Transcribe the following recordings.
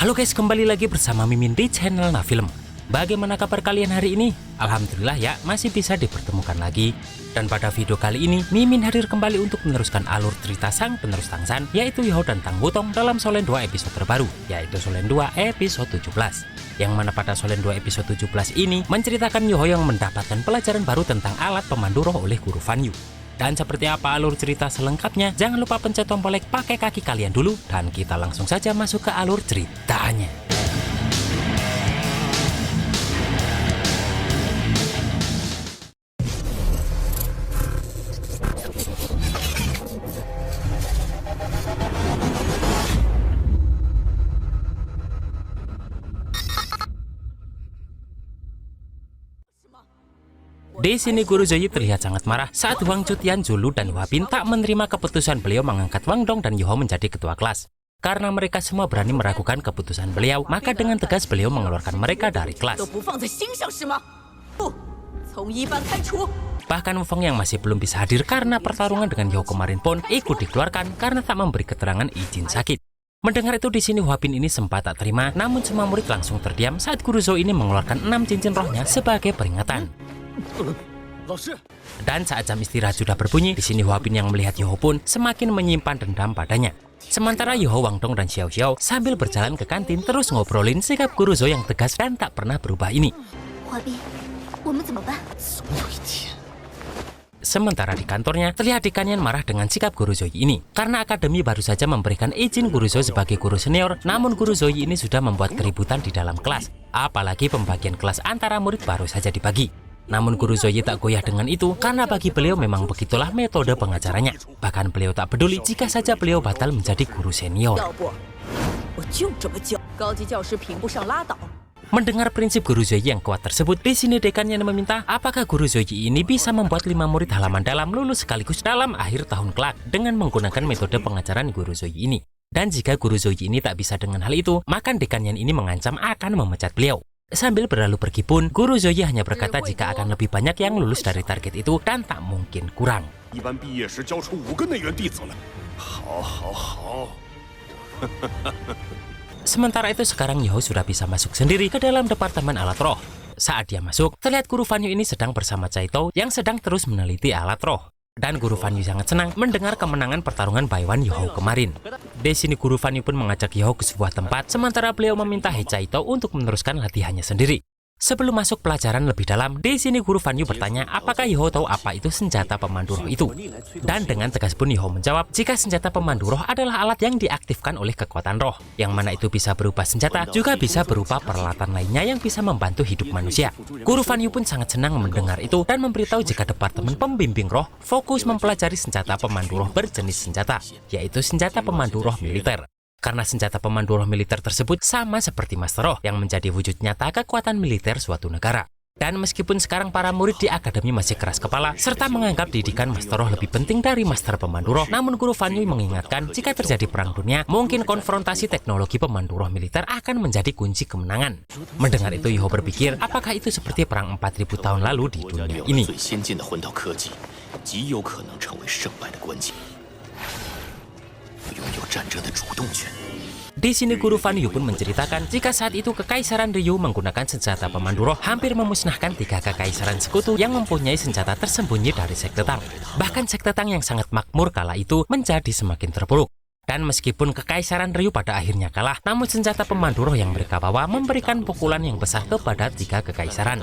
Halo guys, kembali lagi bersama Mimin di channel Nafilm. Bagaimana kabar kalian hari ini? Alhamdulillah ya, masih bisa dipertemukan lagi. Dan pada video kali ini, Mimin hadir kembali untuk meneruskan alur cerita sang penerus Tangsan, yaitu Yoho dan Tang Wutong dalam Solen 2 episode terbaru, yaitu Solen 2 episode 17. Yang mana pada Solen 2 episode 17 ini menceritakan Yoho yang mendapatkan pelajaran baru tentang alat pemandu roh oleh Guru Fan Yu. Dan seperti apa alur cerita selengkapnya, jangan lupa pencet tombol like pakai kaki kalian dulu, dan kita langsung saja masuk ke alur ceritanya. Di sini Guru Zoyi terlihat sangat marah saat Wang Chutian, Zulu, dan Huapin tak menerima keputusan beliau mengangkat Wang Dong dan Yoho menjadi ketua kelas. Karena mereka semua berani meragukan keputusan beliau, maka dengan tegas beliau mengeluarkan mereka dari kelas. Bahkan Wufeng yang masih belum bisa hadir karena pertarungan dengan Yoho kemarin pun ikut dikeluarkan karena tak memberi keterangan izin sakit. Mendengar itu di sini Huapin ini sempat tak terima, namun semua murid langsung terdiam saat Guru Zhou ini mengeluarkan 6 cincin rohnya sebagai peringatan. Dan saat jam istirahat sudah berbunyi, di sini Huapin yang melihat Yoho pun semakin menyimpan dendam padanya. Sementara Yoho, Wang Dong, dan Xiao Xiao sambil berjalan ke kantin terus ngobrolin sikap Guru Zhou yang tegas dan tak pernah berubah ini. Sementara di kantornya, terlihat Kanyan marah dengan sikap Guru Zhou ini. Karena akademi baru saja memberikan izin Guru Zhou sebagai guru senior, namun Guru Zhou ini sudah membuat keributan di dalam kelas. Apalagi pembagian kelas antara murid baru saja dibagi. Namun Guru Zhou tak goyah dengan itu karena bagi beliau memang begitulah metode pengajarannya. Bahkan beliau tak peduli jika saja beliau batal menjadi guru senior. Mendengar prinsip Guru Zhou yang kuat tersebut, di sini dekannya meminta apakah Guru Zhou ini bisa membuat 5 murid halaman dalam lulus sekaligus dalam akhir tahun kelak dengan menggunakan metode pengajaran Guru Zhou ini. Dan jika Guru Zhou ini tak bisa dengan hal itu, maka dekannya ini mengancam akan memecat beliau. Sambil berlalu pergi pun, Guru Zhou hanya berkata jika akan lebih banyak yang lulus dari target itu dan tak mungkin kurang. Sementara itu sekarang Yoho sudah bisa masuk sendiri ke dalam departemen alat roh. Saat dia masuk, terlihat Guru Fan Yu ini sedang bersama Caito yang sedang terus meneliti alat roh. Dan Guru Fan Yu sangat senang mendengar kemenangan pertarungan Baiwan Yoho kemarin. Di sini Guru Fan Yu pun mengajak Yoho ke sebuah tempat, sementara beliau meminta Caito untuk meneruskan latihannya sendiri. Sebelum masuk pelajaran lebih dalam, di sini Guru Fan Yu bertanya apakah Yoho tahu apa itu senjata pemandu roh itu. Dan dengan tegas pun Yoho menjawab jika senjata pemandu roh adalah alat yang diaktifkan oleh kekuatan roh, yang mana itu bisa berupa senjata, juga bisa berupa peralatan lainnya yang bisa membantu hidup manusia. Guru Fan Yu pun sangat senang mendengar itu dan memberitahu jika Departemen Pembimbing Roh fokus mempelajari senjata pemandu roh berjenis senjata, yaitu senjata pemandu roh militer. Karena senjata pemandu roh militer tersebut sama seperti Master Roh yang menjadi wujud nyata kekuatan militer suatu negara. Dan meskipun sekarang para murid di akademi masih keras kepala serta menganggap didikan Master Roh lebih penting dari Master Pemandu Roh, namun Guru Fan Yu mengingatkan jika terjadi perang dunia, mungkin konfrontasi teknologi pemandu roh militer akan menjadi kunci kemenangan. Mendengar itu Yoho berpikir apakah itu seperti perang 4000 tahun lalu di dunia ini. Di sini Guru Fan Yu pun menceritakan jika saat itu Kekaisaran Ryu menggunakan senjata pemandu roh hampir memusnahkan 3 kekaisaran sekutu yang mempunyai senjata tersembunyi dari sekte Tang. Bahkan sekte Tang yang sangat makmur kala itu menjadi semakin terpuruk. Dan meskipun Kekaisaran Ryu pada akhirnya kalah, namun senjata pemandu roh yang mereka bawa memberikan pukulan yang besar kepada 3 kekaisaran.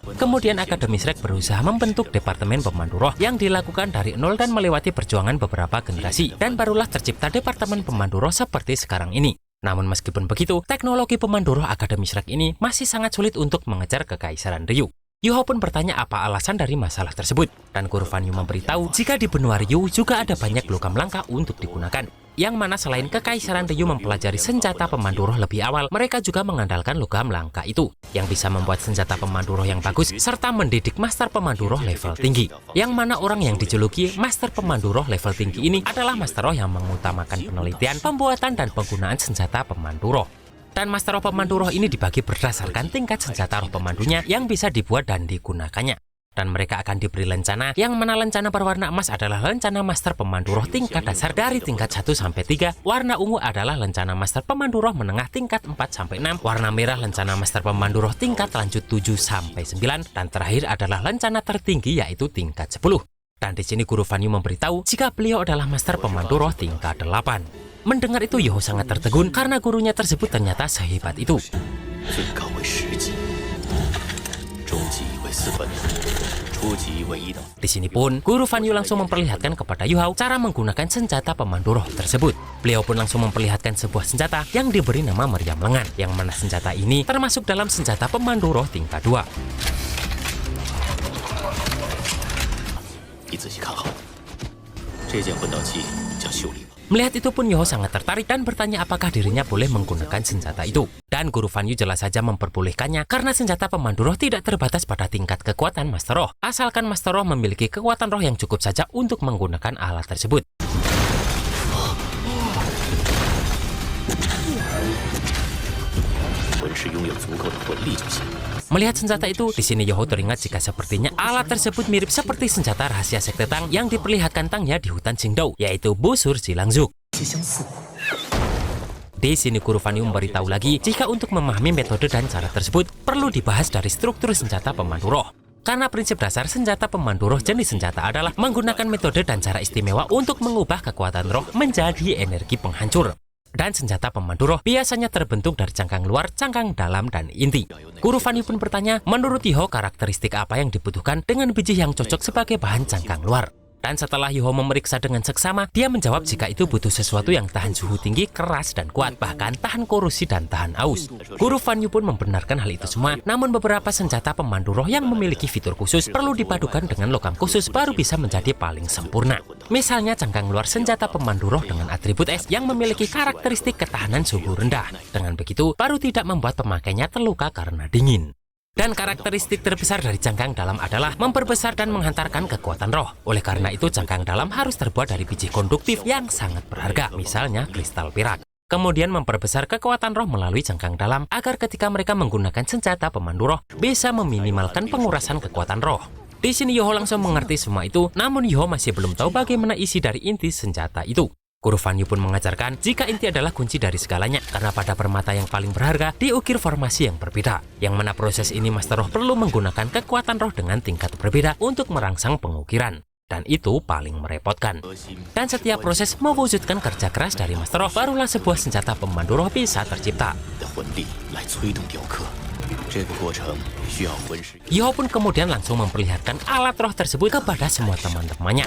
Kemudian Akademi Shrek berusaha membentuk Departemen Pemandu Roh yang dilakukan dari nol dan melewati perjuangan beberapa generasi, dan barulah tercipta Departemen Pemandu Roh seperti sekarang ini. Namun meskipun begitu, teknologi pemandu roh Akademi Shrek ini masih sangat sulit untuk mengejar Kekaisaran Ryu. Yoho pun bertanya apa alasan dari masalah tersebut, dan Guru Fan Yu memberitahu jika di benua Ryu juga ada banyak logam langka untuk digunakan. Yang mana selain Kekaisaran Ryu mempelajari senjata pemandu roh lebih awal, mereka juga mengandalkan logam langka itu, yang bisa membuat senjata pemandu roh yang bagus, serta mendidik Master Pemandu Roh level tinggi. Yang mana orang yang dijuluki Master Pemandu Roh level tinggi ini adalah Master Roh yang mengutamakan penelitian, pembuatan, dan penggunaan senjata pemandu roh. Dan Master Roh Pemandu Roh ini dibagi berdasarkan tingkat senjata roh pemandunya yang bisa dibuat dan digunakannya. Dan mereka akan diberi lencana, yang mana lencana berwarna emas adalah lencana Master Pemandu Roh tingkat dasar dari tingkat 1 sampai 3. Warna ungu adalah lencana Master Pemandu Roh menengah tingkat 4 sampai 6. Warna merah lencana Master Pemandu Roh tingkat lanjut 7 sampai 9. Dan terakhir adalah lencana tertinggi yaitu tingkat 10. Dan di sini Guru Fan Yu memberitahu jika beliau adalah Master Pemandu Roh tingkat 8. Mendengar itu Yoho sangat tertegun karena gurunya tersebut ternyata sehebat itu. Di sini pun, Guru Fan Yu langsung memperlihatkan kepada Yuhao cara menggunakan senjata pemandu roh tersebut. Beliau pun langsung memperlihatkan sebuah senjata yang diberi nama meriam lengan, yang mana senjata ini termasuk dalam senjata pemandu roh tingkat 2. Melihat itu pun Yoho sangat tertarik dan bertanya apakah dirinya boleh menggunakan senjata itu. Dan Guru Fan Yu jelas saja memperbolehkannya karena senjata pemandu roh tidak terbatas pada tingkat kekuatan Master Roh. Asalkan Master Roh memiliki kekuatan roh yang cukup saja untuk menggunakan alat tersebut. Melihat senjata itu, di sini Yoho teringat jika sepertinya alat tersebut mirip seperti senjata rahasia sekte Tang yang diperlihatkan Tangnya di hutan Qingdao, yaitu busur Zilangzuk. Di sini Guru Fan Yu memberitahu lagi jika untuk memahami metode dan cara tersebut perlu dibahas dari struktur senjata pemandu roh. Karena prinsip dasar senjata pemandu roh jenis senjata adalah menggunakan metode dan cara istimewa untuk mengubah kekuatan roh menjadi energi penghancur. Dan senjata pemandu roh biasanya terbentuk dari cangkang luar, cangkang dalam, dan inti. Guru Fan Yu pun bertanya, menurut Yoho karakteristik apa yang dibutuhkan dengan biji yang cocok sebagai bahan cangkang luar? Dan setelah Yoho memeriksa dengan seksama, dia menjawab jika itu butuh sesuatu yang tahan suhu tinggi, keras, dan kuat, bahkan tahan korosi dan tahan aus. Guru Fan Yu pun membenarkan hal itu semua, namun beberapa senjata pemandu roh yang memiliki fitur khusus perlu dipadukan dengan logam khusus baru bisa menjadi paling sempurna. Misalnya cangkang luar senjata pemandu roh dengan atribut es yang memiliki karakteristik ketahanan suhu rendah. Dengan begitu, baru tidak membuat pemakainya terluka karena dingin. Dan karakteristik terbesar dari cangkang dalam adalah memperbesar dan menghantarkan kekuatan roh. Oleh karena itu, cangkang dalam harus terbuat dari biji konduktif yang sangat berharga, misalnya kristal perak. Kemudian memperbesar kekuatan roh melalui cangkang dalam agar ketika mereka menggunakan senjata pemandu roh bisa meminimalkan pengurasan kekuatan roh. Di sini Yoho langsung mengerti semua itu, namun Yoho masih belum tahu bagaimana isi dari inti senjata itu. Guru Fan Yu pun mengajarkan jika inti adalah kunci dari segalanya, karena pada permata yang paling berharga diukir formasi yang berbeda, yang mana proses ini Master Roh perlu menggunakan kekuatan roh dengan tingkat berbeda untuk merangsang pengukiran. Dan itu paling merepotkan. Dan setiap proses mewujudkan kerja keras dari Master Roh, barulah sebuah senjata pemandu roh bisa tercipta. Yoho pun kemudian langsung memperlihatkan alat roh tersebut kepada semua teman-temannya.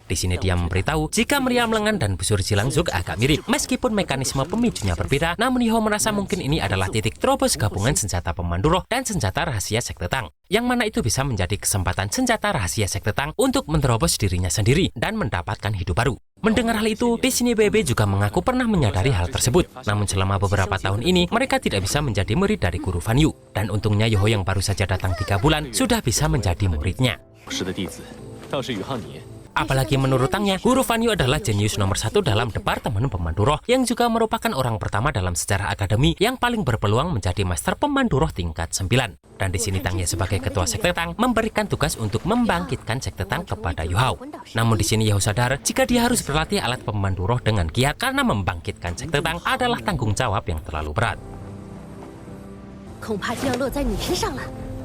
Di sini dia memberitahu jika meriam lengan dan busur Zilangzuk agak mirip, meskipun mekanisme pemicunya berbeda, namun Yoho merasa mungkin ini adalah titik terobos gabungan senjata pemandu roh dan senjata rahasia sekte Tang, yang mana itu bisa menjadi kesempatan senjata rahasia sekte Tang untuk menerobos dirinya sendiri dan mendapatkan hidup baru. Mendengar hal itu, di sini Bebe juga mengaku pernah menyadari hal tersebut. Namun selama beberapa tahun ini, mereka tidak bisa menjadi murid dari Guru Fan Yu. Dan untungnya Yoho yang baru saja datang 3 bulan, sudah bisa menjadi muridnya. Apalagi menurut Tangnya, Guru Fan Yu adalah jenius nomor 1 dalam Departemen Pemandu Roh, yang juga merupakan orang pertama dalam sejarah akademi yang paling berpeluang menjadi Master Pemandu Roh tingkat 9. Dan di sini Tangnya sebagai ketua sekte Tang memberikan tugas untuk membangkitkan sekte Tang kepada Yuhao. Namun di sini Yoho sadar jika dia harus berlatih alat pemandu roh dengan giat karena membangkitkan sekte Tang adalah tanggung jawab yang terlalu berat.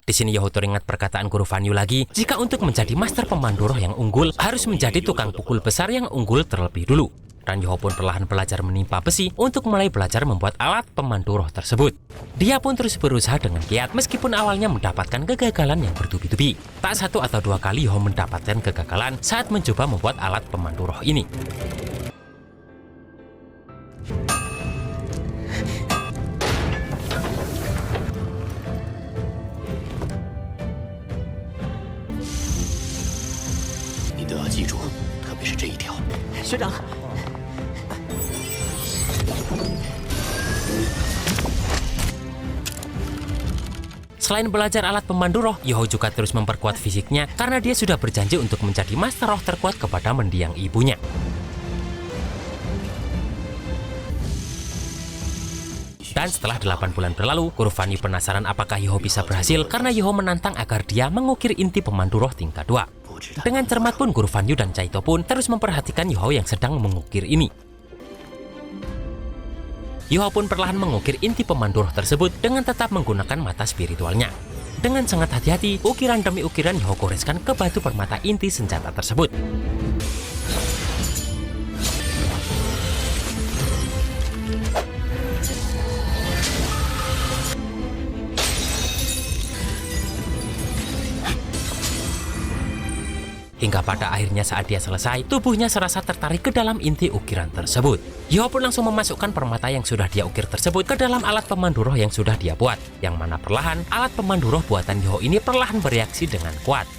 Di sini Yoho teringat perkataan Guru Fan Yu lagi, jika untuk menjadi master pemandu roh yang unggul, harus menjadi tukang pukul besar yang unggul terlebih dulu. Dan Yoho pun perlahan belajar menimpa besi untuk mulai belajar membuat alat pemandu roh tersebut. Dia pun terus berusaha dengan giat meskipun awalnya mendapatkan kegagalan yang bertubi-tubi. Tak 1 atau 2 kali Yoho mendapatkan kegagalan saat mencoba membuat alat pemandu roh ini. Selain belajar alat pemandu roh, Yoho juga terus memperkuat fisiknya karena dia sudah berjanji untuk menjadi master roh terkuat kepada mendiang ibunya. Dan setelah 8 bulan berlalu, guru Fan Yu penasaran apakah Yoho bisa berhasil karena Yoho menantang agar dia mengukir inti pemandu roh tingkat 2. Dengan cermat pun guru Fan Yu dan Caito pun terus memperhatikan Yoho yang sedang mengukir ini. Yoho pun perlahan mengukir inti pemandu roh tersebut dengan tetap menggunakan mata spiritualnya. Dengan sangat hati-hati, ukiran demi ukiran Yoho goreskan ke batu permata inti senjata tersebut. Hingga pada akhirnya saat dia selesai, tubuhnya serasa tertarik ke dalam inti ukiran tersebut. Yoho pun langsung memasukkan permata yang sudah dia ukir tersebut ke dalam alat pemandu roh yang sudah dia buat. Yang mana perlahan, alat pemandu roh buatan Yoho ini perlahan bereaksi dengan kuat.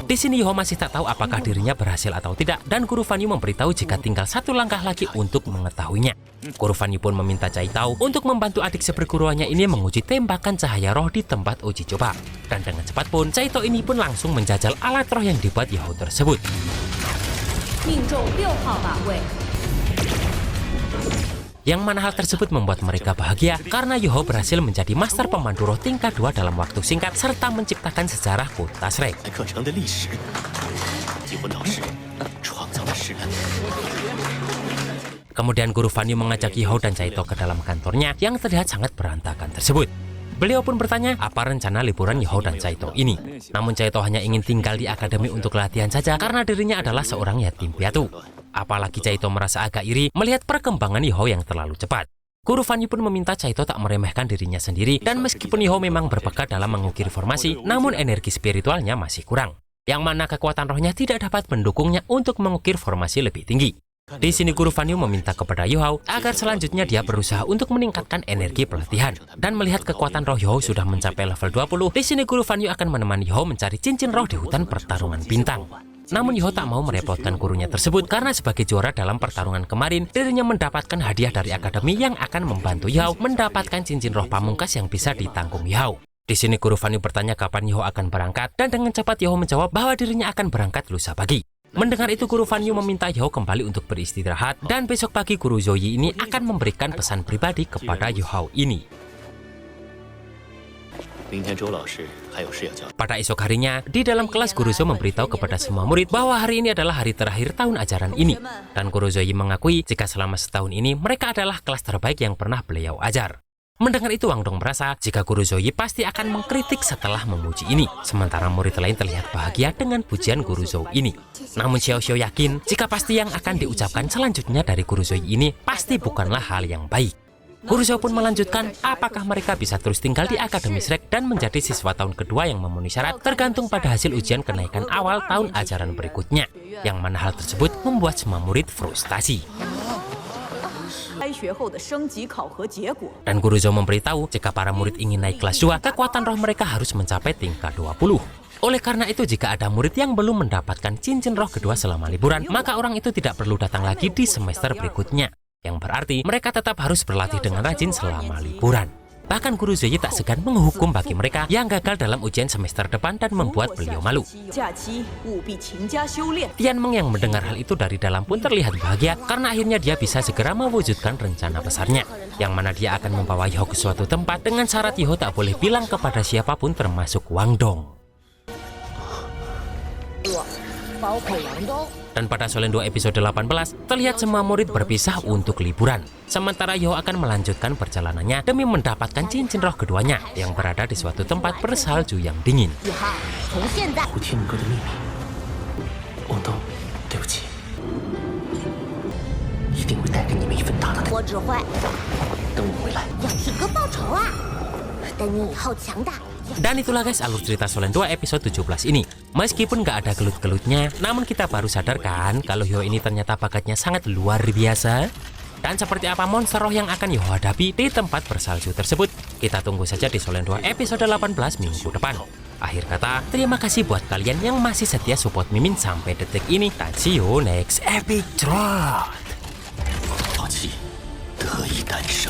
Di sini Yoho masih tak tahu apakah dirinya berhasil atau tidak, dan guru Fan Yu memberitahu jika tinggal satu langkah lagi untuk mengetahuinya. Guru Fan Yu pun meminta Cai Tao untuk membantu adik seperguruannya ini menguji tembakan cahaya roh di tempat uji coba. Dan dengan cepat pun, Cai Tao ini pun langsung menjajal alat roh yang dibuat Yoho tersebut. Yang mana hal tersebut membuat mereka bahagia karena Yoho berhasil menjadi master pemandu roh tingkat 2 dalam waktu singkat serta menciptakan sejarah kota Shrek. Kemudian guru Fan Yu mengajak Yoho dan Caito ke dalam kantornya yang terlihat sangat berantakan tersebut. Beliau pun bertanya apa rencana liburan Yoho dan Caito ini. Namun Caito hanya ingin tinggal di akademi untuk latihan saja karena dirinya adalah seorang yatim piatu. Apalagi Caito merasa agak iri melihat perkembangan Yoho yang terlalu cepat. Guru Fan Yu pun meminta Caito tak meremehkan dirinya sendiri, dan meskipun Yoho memang berbakat dalam mengukir formasi, namun energi spiritualnya masih kurang. Yang mana kekuatan rohnya tidak dapat mendukungnya untuk mengukir formasi lebih tinggi. Di sini guru Fan Yu meminta kepada Yoho agar selanjutnya dia berusaha untuk meningkatkan energi pelatihan. Dan melihat kekuatan roh Yoho sudah mencapai level 20, di sini guru Fan Yu akan menemani Yoho mencari cincin roh di hutan pertarungan bintang. Namun Yoho tak mau merepotkan gurunya tersebut karena sebagai juara dalam pertarungan kemarin, dirinya mendapatkan hadiah dari akademi yang akan membantu Yoho mendapatkan cincin roh pamungkas yang bisa ditanggung Yoho. Di sini guru Fan Yu bertanya kapan Yoho akan berangkat, dan dengan cepat Yoho menjawab bahwa dirinya akan berangkat lusa pagi. Mendengar itu guru Fan Yu meminta Yoho kembali untuk beristirahat, dan besok pagi guru Zoe ini akan memberikan pesan pribadi kepada Yoho ini. Pada esok harinya, di dalam kelas Guru Zhou memberitahu kepada semua murid bahwa hari ini adalah hari terakhir tahun ajaran ini. Dan Guru Zoe mengakui jika selama setahun ini mereka adalah kelas terbaik yang pernah beliau ajar. Mendengar itu Wang Dong merasa jika Guru Zoe pasti akan mengkritik setelah memuji ini. Sementara murid lain terlihat bahagia dengan pujian Guru Zhou ini. Namun Xiao Xiao yakin jika pasti yang akan diucapkan selanjutnya dari Guru Zoe ini pasti bukanlah hal yang baik. Guru Zhou pun melanjutkan apakah mereka bisa terus tinggal di Akademi Shrek dan menjadi siswa tahun kedua yang memenuhi syarat tergantung pada hasil ujian kenaikan awal tahun ajaran berikutnya. Yang mana hal tersebut membuat semua murid frustasi. Dan Guru Zhou memberitahu jika para murid ingin naik kelas 2, kekuatan roh mereka harus mencapai tingkat 20. Oleh karena itu jika ada murid yang belum mendapatkan cincin roh kedua selama liburan, maka orang itu tidak perlu datang lagi di semester berikutnya. Yang berarti mereka tetap harus berlatih dengan rajin selama liburan. Bahkan Guru Zoe tak segan menghukum bagi mereka yang gagal dalam ujian semester depan dan membuat beliau malu. Tian Meng yang mendengar hal itu dari dalam pun terlihat bahagia karena akhirnya dia bisa segera mewujudkan rencana besarnya. Yang mana dia akan membawa Yoho ke suatu tempat dengan syarat Yoho tak boleh bilang kepada siapapun termasuk Wang Dong. Dan pada Solen 2 episode 18, terlihat semua murid berpisah untuk liburan. Sementara Yoho akan melanjutkan perjalanannya demi mendapatkan cincin roh keduanya yang berada di suatu tempat bersalju yang dingin. Dan itulah guys alur cerita Solen 2 episode 17 ini. Meskipun gak ada gelut-gelutnya, namun kita baru sadar kan kalau Yoho ini ternyata bakatnya sangat luar biasa. Dan seperti apa monster roh yang akan Yoho hadapi di tempat bersalju tersebut, kita tunggu saja di Solen 2 episode 18 minggu depan. Akhir kata, terima kasih buat kalian yang masih setia support Mimin sampai detik ini. Dan see you next episode. 得以诞生。